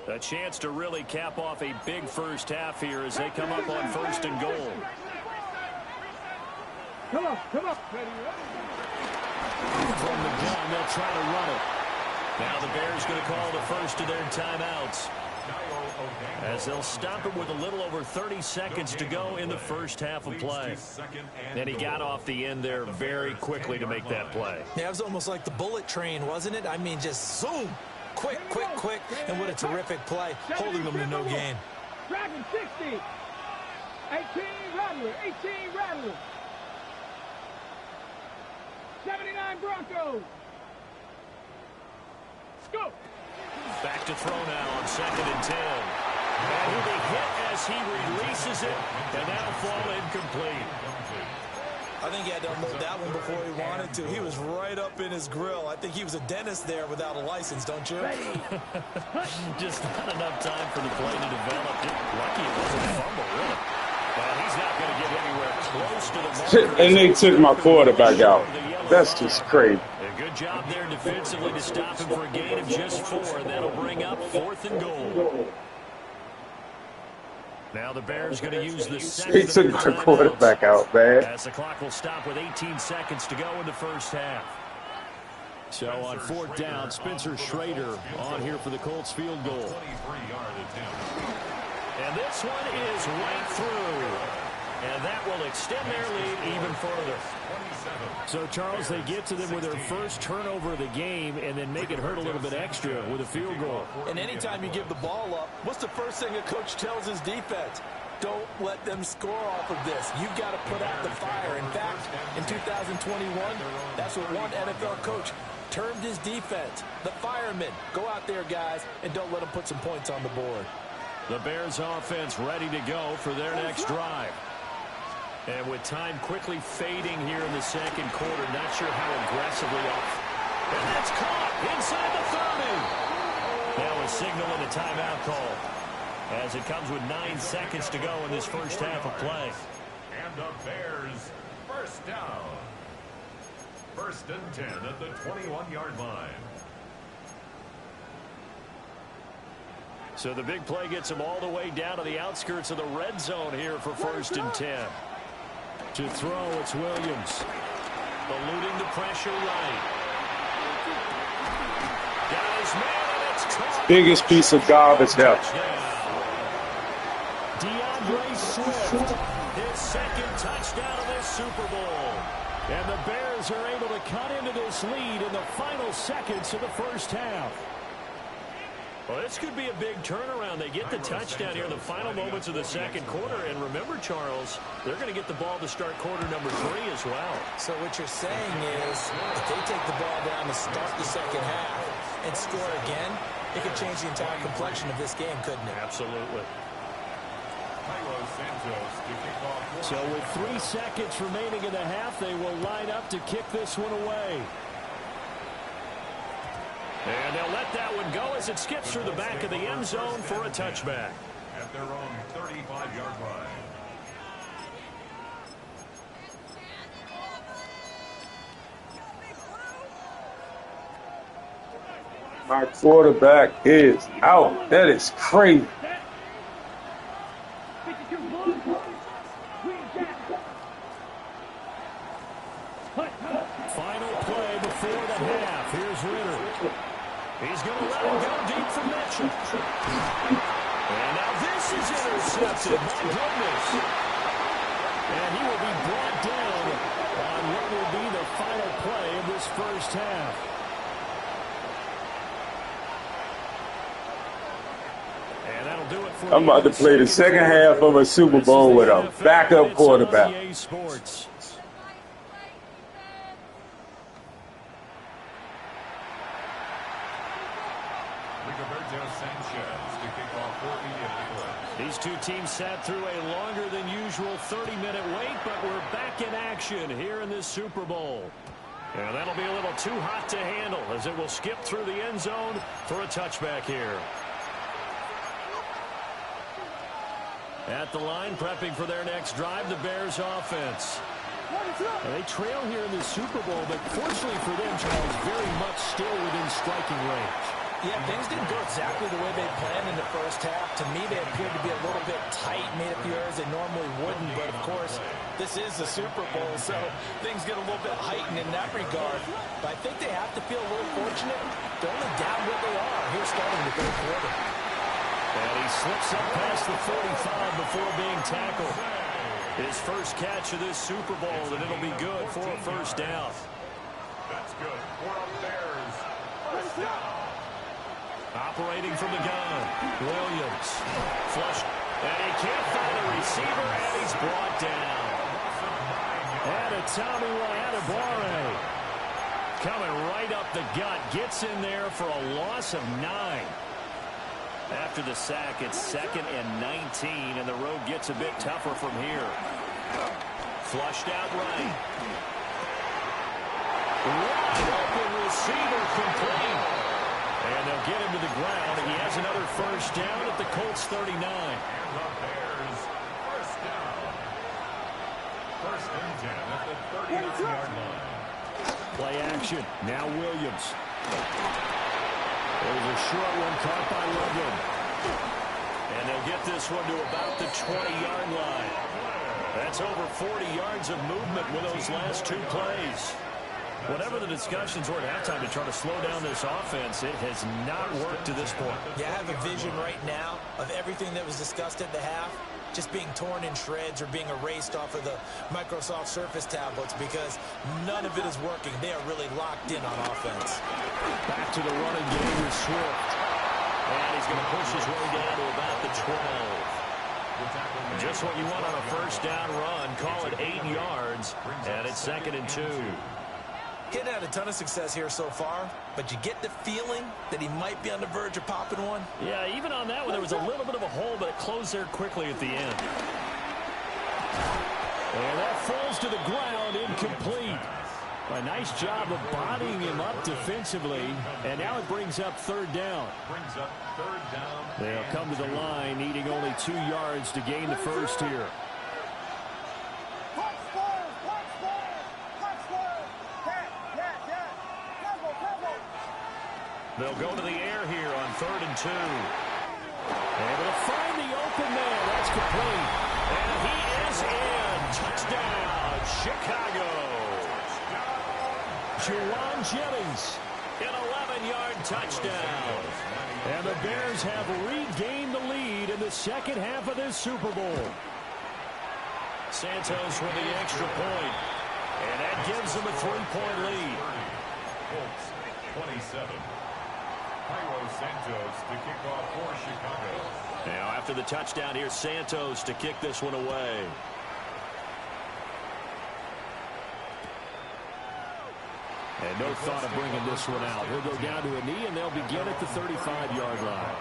A chance to really cap off a big first half here as they come up on first and goal. Come on. From the gun, they'll try to run it. Now the Bears going to call the first of their timeouts as they'll stop it with a little over 30 seconds to go in the first half of play. And he got off the end there very quickly to make that play. Yeah, it was almost like the bullet train, wasn't it? I mean, just zoom. quick, and what a terrific play, holding them to no gain. Dragon 60. 18 Rattler. 18 Rattler. 79 Broncos. Go. Back to throw now on 2nd and 10. And he'll be hit as he releases it, and that'll fall incomplete. I think he had to unload that one before he wanted to. He was right up in his grill. I think he was a dentist there without a license, don't you? Just not enough time for the play to develop. Lucky it wasn't a fumble, really. And he's not going to get anywhere close to the mark. And they took my quarterback out. That's just crazy. A good job there defensively to stop him for a gain of just 4. That'll bring up 4th and goal. Now the Bears going to use the second. He took my quarterback out, man. As the clock will stop with 18 seconds to go in the first half. So on 4th down, Spencer Schrader on here for the Colts field goal. And this one is right through. And that will extend their lead even further. So, Charles, they get to them with their first turnover of the game and then make it hurt a little bit extra with a field goal. And anytime you give the ball up, what's the first thing a coach tells his defense? Don't let them score off of this. You've got to put out the fire. In fact, in 2021, that's what one NFL coach termed his defense, the firemen. Go out there, guys, and don't let them put some points on the board. The Bears offense ready to go for their next drive. And with time quickly fading here in the second quarter, not sure how aggressively off. And that's caught inside the 30. That was signaling a timeout call as it comes with 9 seconds to go in this first half of play. And the Bears first down. 1st and 10 at the 21-yard line. So the big play gets them all the way down to the outskirts of the red zone here for 1st and 10. To throw, it's Williams. Eluding the pressure right. Got his man, and it's caught. Biggest piece of garbage ever. DeAndre Swift, his second touchdown of this Super Bowl. And the Bears are able to cut into this lead in the final seconds of the first half. Well, this could be a big turnaround. They get the touchdown here in the final moments of the second quarter. And remember, Charles, they're going to get the ball to start quarter number 3 as well. So what you're saying is if they take the ball down to start the second half and score again, it could change the entire complexion of this game, couldn't it? Absolutely. So with 3 seconds remaining in the half, they will line up to kick this one away. And they'll let that one go as it skips through the back of the end zone for a touchback. At their own 35-yard line. My quarterback is out. That is crazy. Final play before the half. Here's Ritter. He's going to let him go deep for Mitchell. And now this is intercepted. My goodness. And he will be brought down on what will be the final play of this first half. And that'll do it for I'm about to play the second half of a Super Bowl with a backup quarterback. Sports. These two teams sat through a longer than usual 30-minute wait, but we're back in action here in this Super Bowl. And that'll be a little too hot to handle as it will skip through the end zone for a touchback here. At the line, prepping for their next drive, the Bears offense. Now, they trail here in the Super Bowl, but fortunately for them, Charles, very much still within striking range. Yeah, things didn't go exactly the way they planned in the first half. To me, they appeared to be a little bit tight, made a few errors they normally wouldn't. But, of course, this is the Super Bowl, so things get a little bit heightened in that regard. But I think they have to feel a little fortunate. They're only down where they are here starting the third quarter. And he slips up past the 45 before being tackled. His first catch of this Super Bowl, and it'll be good for a first down. That's good for the Bears. First down. Operating from the gun. Williams. Flush. And he can't find a receiver, and he's brought down. And a Tommy Adebawore. Coming right up the gut. Gets in there for a loss of 9. After the sack, it's 2nd and 19, and the road gets a bit tougher from here. Flushed out right. Wide open receiver complete. And they'll get him to the ground, and he has another first down at the Colts 39. And the Bears first down. First and 10 at the 39-yard line. Play action. Now Williams. There's a short one caught by Loveland. And they'll get this one to about the 20-yard line. That's over 40 yards of movement with those last 2 plays. Whatever the discussions were at halftime to try to slow down this offense, it has not worked to this point. Yeah, I have a vision right now of everything that was discussed at the half just being torn in shreds or being erased off of the Microsoft Surface tablets because none of it is working. They are really locked in on offense. Back to the running game with Swift. And he's going to push his way down to about the 12. Just what you want on a first down run. Call it 8 yards. And it's 2nd and 2. Getting had a ton of success here so far, but you get the feeling that he might be on the verge of popping one. Yeah, even on that one, there was a little bit of a hole, but it closed there quickly at the end. And that falls to the ground, incomplete. A nice job of bodying him up defensively, and now it brings up 3rd down. They'll come to the line, needing only 2 yards to gain the first here. They'll go to the air here on 3rd and 2. Able to find the open man. That's complete. And he is in. Touchdown, Chicago. Juwan Jennings, an 11-yard touchdown. And the Bears have regained the lead in the second half of this Super Bowl. Santos with the extra point. And that gives them a 3-point lead. Colts 27. Santos to kick off for Chicago. Now after the touchdown, here's Santos to kick this one away. And no thought of bringing this one out. He'll go down to a knee, and they'll begin at the 35-yard line.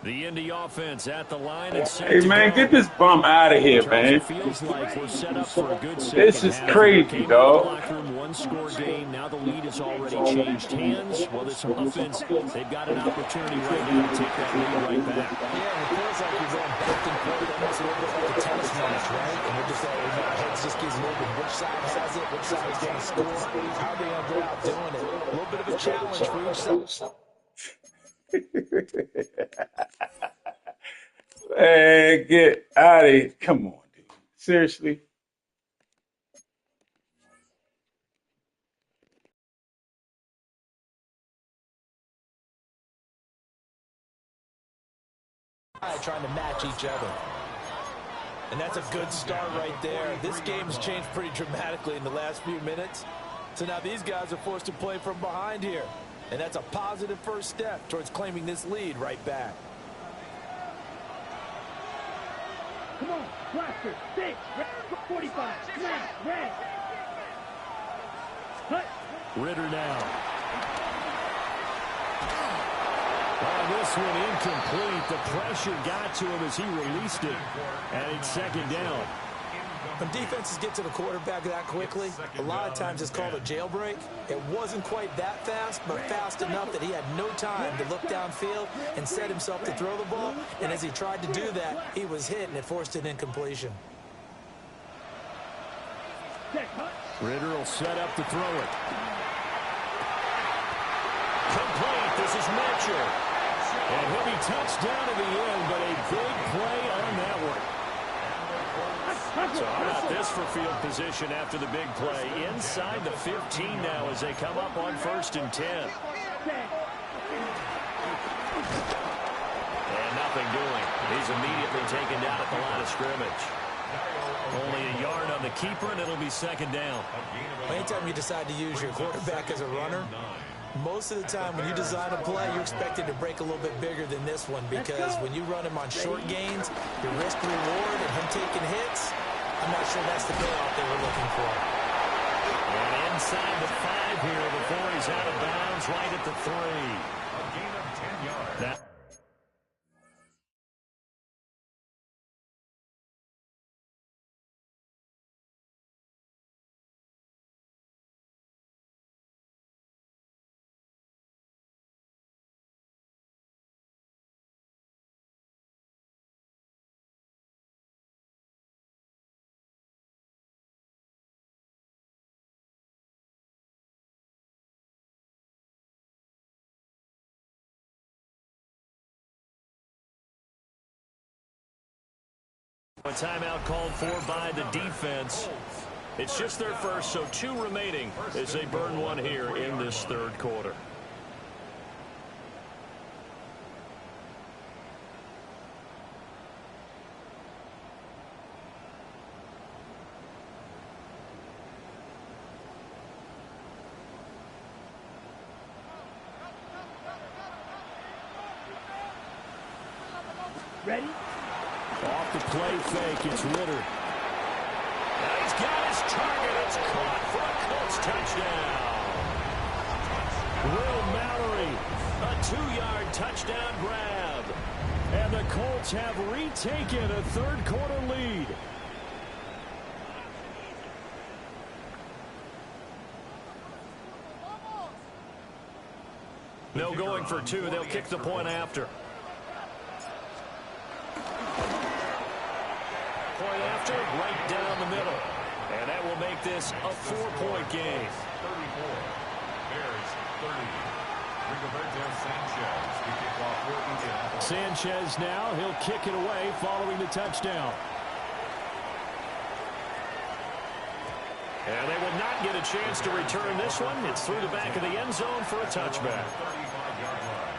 The Indy offense at the line. And hey, man, get this bum out of here, man. Feels like we're set up for a good this is crazy, dog. One-score game. Now the lead has already changed hands. Well, this offense, they've got an opportunity right now to take that lead right back. Yeah, it feels like you're going back and forth almost a little bit like a tennis match, right? And we're just our heads just gives moving. Which side has it? Which side is going to score? How are they going to go out doing it? A little bit of a challenge for each side. Man, get out of here. Come on, dude. Seriously? Trying to match each other. And that's a good start right there. This game's changed pretty dramatically in the last few minutes. So now these guys are forced to play from behind here. And that's a positive first step towards claiming this lead right back. Come on, blaster, 6, 45, snap, red. Cut. Ritter now. This one incomplete. The pressure got to him as he released it. And it's 2nd down. When defenses get to the quarterback that quickly, a lot of times it's called a jailbreak. It wasn't quite that fast, but fast enough that he had no time to look downfield and set himself to throw the ball. And as he tried to do that, he was hit, and it forced an incompletion. Ritter will set up to throw it. Complete. This is Mitchell. And he'll be touched down to the end, but a big play on that one. So how about this for field position after the big play? Inside the 15 now as they come up on 1st and 10. And nothing doing. He's immediately taken down at the line of scrimmage. Only a yard on the keeper, and it'll be second down. Anytime you decide to use your quarterback as a runner, most of the time when you design a play, you're expected to break a little bit bigger than this one, because when you run him on short gains, your risk-reward and him taking hits, I'm not sure that's the payoff they were looking for. And inside the 5 here before he's out of bounds, right at the 3. A gain of 10 yards. A timeout called for by the defense. It's just their first, so 2 remaining as they burn one here in this third quarter. Ready? Off the play fake, it's Ritter. Now he's got his target. It's caught for a Colts touchdown. Will Mallory, a 2-yard touchdown grab. And the Colts have retaken a third quarter lead. No going for 2. They'll kick the point after. Point after, right down the middle. And that will make this a 4-point game. 34. Bears 30. Rigoberto Sanchez to kick off for Indianapolis. Sanchez now, he'll kick it away following the touchdown. And they will not get a chance to return this one. It's through the back of the end zone for a touchback. 35-yard line.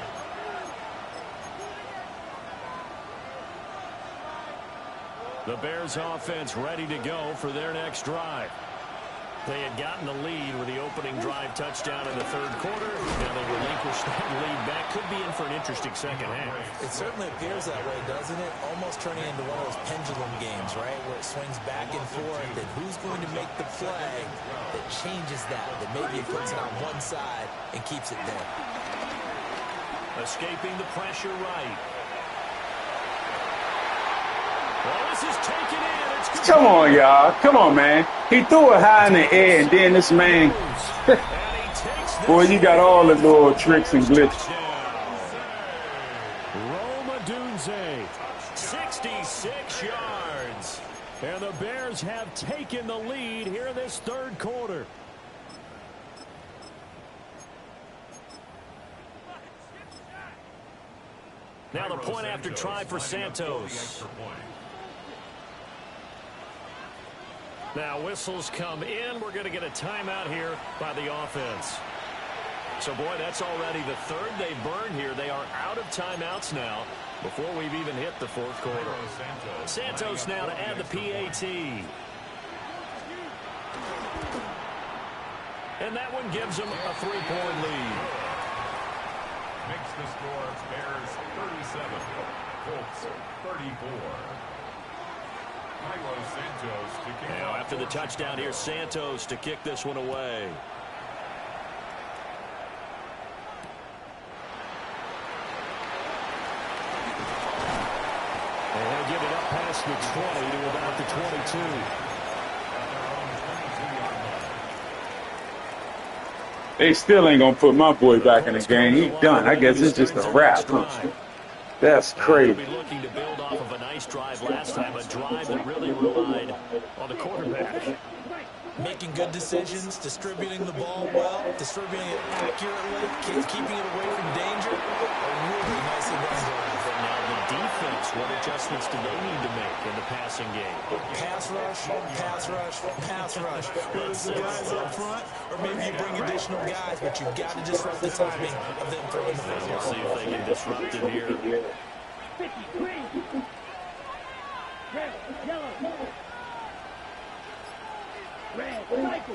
The Bears offense ready to go for their next drive. They had gotten the lead with the opening drive touchdown in the third quarter. Now they relinquish that lead back. Could be in for an interesting second half. It certainly appears that way, doesn't it? Almost turning into one of those pendulum games, right, where it swings back and forth, and who's going to make the play that changes that maybe it puts it on one side and keeps it there. Escaping the pressure right. Well, this is taken in. It's Come on, y'all. Come on, man. He threw it high in the air, and then this man. Boy, you got all the little tricks and glitches. Roma Dunze, 66 yards. And the Bears have taken the lead here in this third quarter. Now the point after try for Santos. Now whistles come in. We're going to get a timeout here by the offense. So, boy, that's already the third they burned here. They are out of timeouts now before we've even hit the fourth quarter. Santos now to add the PAT. And that one gives them a 3-point lead. Makes the score Bears 37, Colts 34. Santos to kick now after the touchdown here, Santos to kick this one away. And they'll give it up past the 20 to about the 22. They still ain't gonna put my boy back in the game. He's done. I guess it's just a wrap. That's crazy. They'll be looking to build off of a nice drive last time, a drive that really relied on the quarterback. Making good decisions, distributing the ball well, distributing it accurately, keeping it away from danger. A really nicely run drive. Now the defense, what adjustments do they need to make in the passing game? Pass rush, pass rush, pass rush. Whether it's the guys up front or maybe you bring additional guys, but you've got to disrupt the timing of them throwing the football. We'll see if they can disrupt it here. 50, green. Red, yellow. Cycle.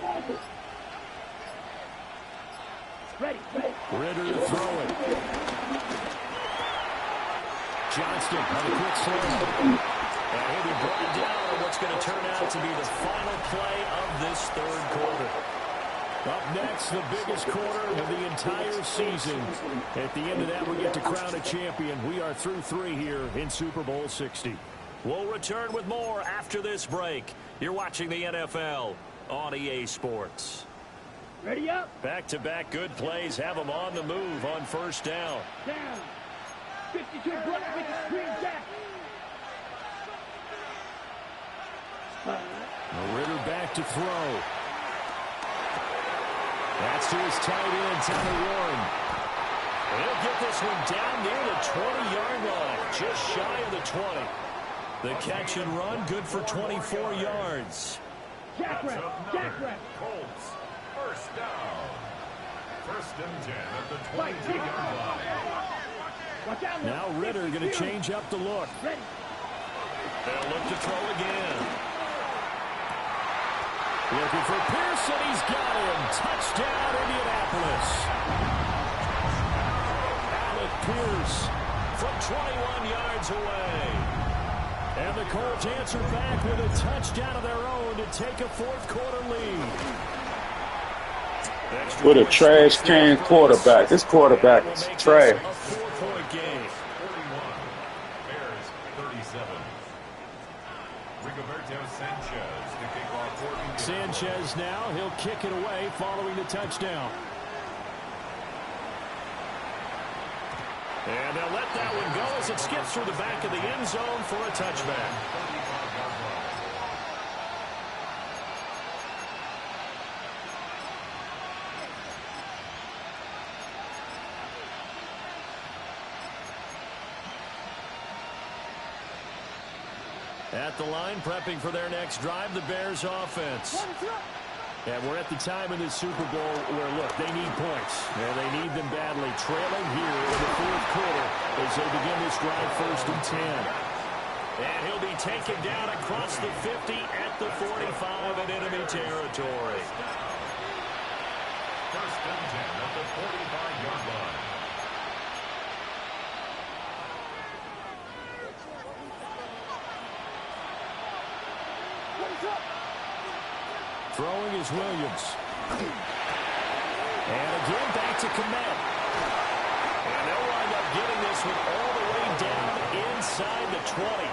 Ready. Ritter to throw it. Johnston on a quick slam. And he'll be brought down on what's going to turn out to be the final play of this third quarter. Up next, the biggest quarter of the entire season. At the end of that, we get to crown a champion. We are through 3 here in Super Bowl 60. We'll return with more after this break. You're watching the NFL on EA Sports. Ready up. Back-to-back good plays have them on the move on first down. Down. 52 block with the screen jack. Ritter back to throw. That's to his tight end, Tyler Warren. He'll get this one down near the 20-yard line, just shy of the 20. The catch and run, good for 24 yards. Jack rep. Colts, first down. First and 10 at the 22-yard line. Watch out. Now Ritter going to change up the look. Ready. They'll look to throw again. Looking for Pearson. He's got him. Touchdown, Indianapolis. Alec Pierce from 21 yards away. And the Colts answer back with a touchdown of their own to take a fourth quarter lead. What a trash can quarterback. This quarterback is trash. A 4-point game. 41, Bears 37. Rigoberto Sanchez to kick off for Indianapolis. Sanchez now, he'll kick it away following the touchdown. And they'll let that one go as it skips through the back of the end zone for a touchback. At the line, prepping for their next drive, the Bears offense. And we're at the time in this Super Bowl where, look, they need points. And they need them badly. Trailing here in the fourth quarter as they begin this drive first and 10. And he'll be taken down across the 50 at the 45 in enemy territory. First and 10 at the 45-yard line. Throwing is Williams. And again, back to Komet. And they'll wind up getting this one all the way down inside the 20.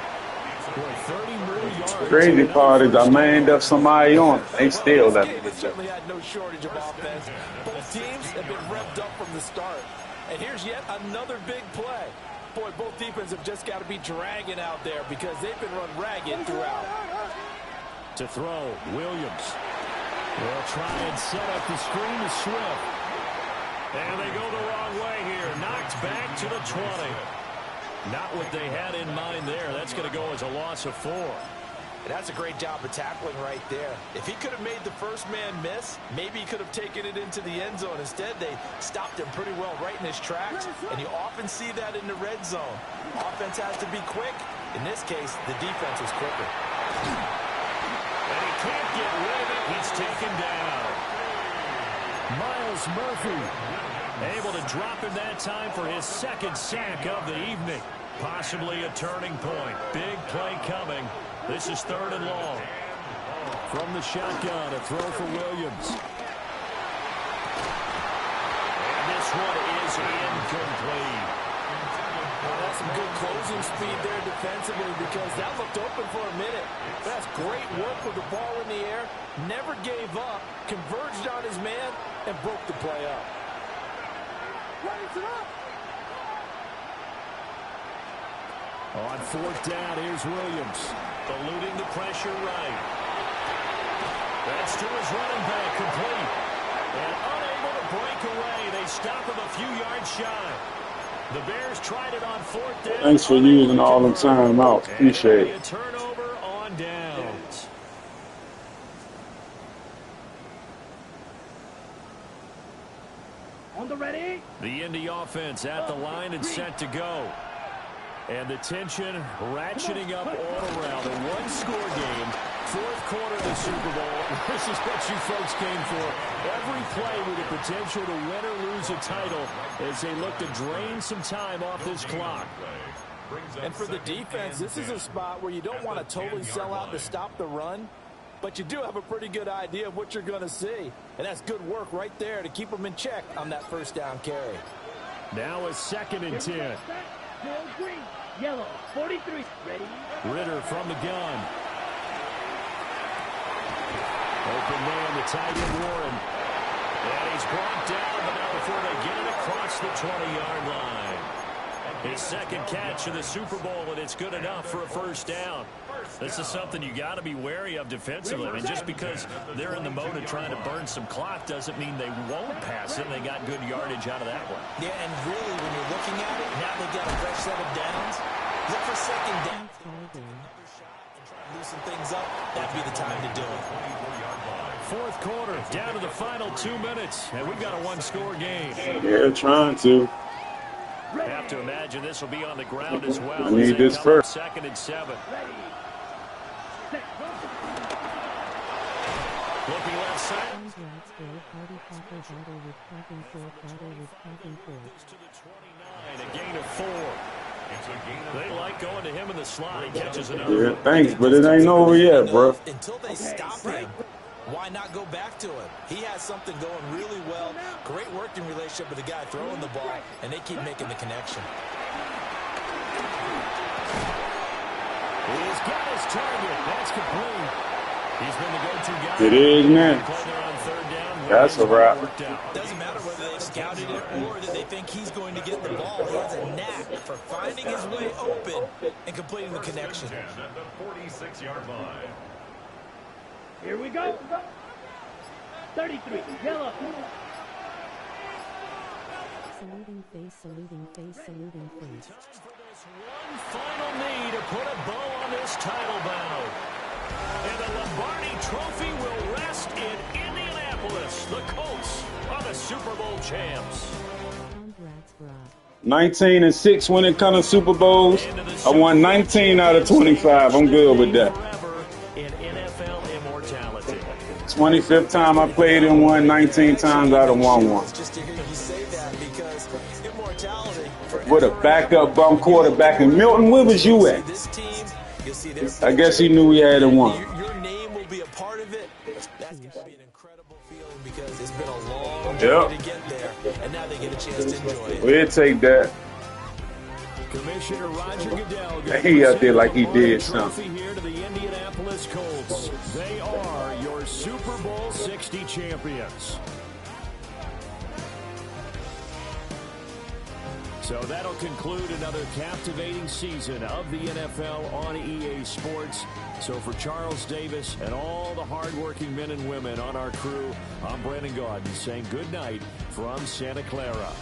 Boy, 30 more yards. Crazy part is I manned up somebody on it. They still left me. Certainly had no shortage of offense. Both teams have been revved up from the start. And here's yet another big play. Boy, both defenses have just got to be dragging out there because they've been run ragged throughout. To throw, Williams. They'll try and set up the screen to Swift. And they go the wrong way here. Knocked back to the 20. Not what they had in mind there. That's going to go as a loss of 4. And that's a great job of tackling right there. If he could have made the first man miss, maybe he could have taken it into the end zone. Instead, they stopped him pretty well right in his tracks. And you often see that in the red zone. Offense has to be quick. In this case, the defense was quicker. And he can't get rid of it. He's taken down. Miles Murphy able to drop in that time for his second sack of the evening. Possibly a turning point. Big play coming. This is third and long. From the shotgun, a throw for Williams. And this one is incomplete. Well, that's some good closing speed there defensively because that looked open for a minute. That's great work with the ball in the air. Never gave up, converged on his man, and broke the play up. On fourth down, here's Williams. Eluding the pressure right. That's to his running back, complete. And unable to break away. They stop him a few yards shy. The Bears tried it on fourth down. Thanks for using all them timeouts. Appreciate it. A turnover on downs. On the ready. The Indy offense at the line and set to go. And the tension ratcheting up all around. A one-score game Fourth quarter of the Super Bowl. This is what you folks came for. Every play with the potential to win or lose a title as they look to drain some time off this clock. And for the defense, this is a spot where you don't want to totally sell out to stop the run, but you do have a pretty good idea of what you're going to see. And that's good work right there to keep them in check on that first down carry. Now a 2nd and 10. Green, yellow, 43. Ready? Ritter from the gun. Open man, the tight end Warren. And he's brought down, but not before they get it across the 20-yard line. His 2nd catch of the Super Bowl, and it's good enough for a first down. This is something you got to be wary of defensively. I mean, just because they're in the mode of trying to burn some clock doesn't mean they won't pass it. They got good yardage out of that one. Yeah, and really, when you're looking at it, now they've got a fresh set of downs. Look for 2nd down. Loosen things up, that'd be the time to do it. Fourth quarter, down to the final 2 minutes, and we've got a one-score game. Yeah, trying to. Have to imagine this will be on the ground as well. I need this first. 2nd and 7. Looking left side. To the 29, a gain of 4. They like going to him in the slot. He catches another. Yeah, thanks, but it ain't over yet, bro. Until they stop him, why not go back to him? He has something going really well. Great working relationship with the guy throwing the ball, and they keep making the connection. He's got his target. That's complete. He's been the go-to guy. It is, man. On 3rd down. That's a wrap. Doesn't matter whether they've scouted it or that they think he's going to get the ball. He has a knack for finding his way open and completing the connection. At the 46-yard line. Here we go. 33, yellow. Saluting face, saluting face, saluting face. One final need to put a bow on this title battle. And the Lombardi Trophy will rest in Indianapolis. The Colts are the Super Bowl champs. 19-6 when it comes to Super Bowls. I won 19 out of 25. I'm good with that. In NFL immortality. 25th time I played and won 19 times out of 1-1. Just to hear you say that, because immortality. With a backup bum quarterback. And Milton, where was you at? This team, you'll see this. I guess he knew he had it won. Your name will be a part of it. That's going to be an incredible feeling because it's been a long Yep. journey to get there, and now they get a chance to enjoy it. We'll take that. Commissioner Roger Goodell. He out there like he did something. Here to the Indianapolis Colts. They are your Super Bowl 60 champions. So that'll conclude another captivating season of the NFL on EA Sports. So for Charles Davis and all the hardworking men and women on our crew, I'm Brandon Gaudin saying good night from Santa Clara.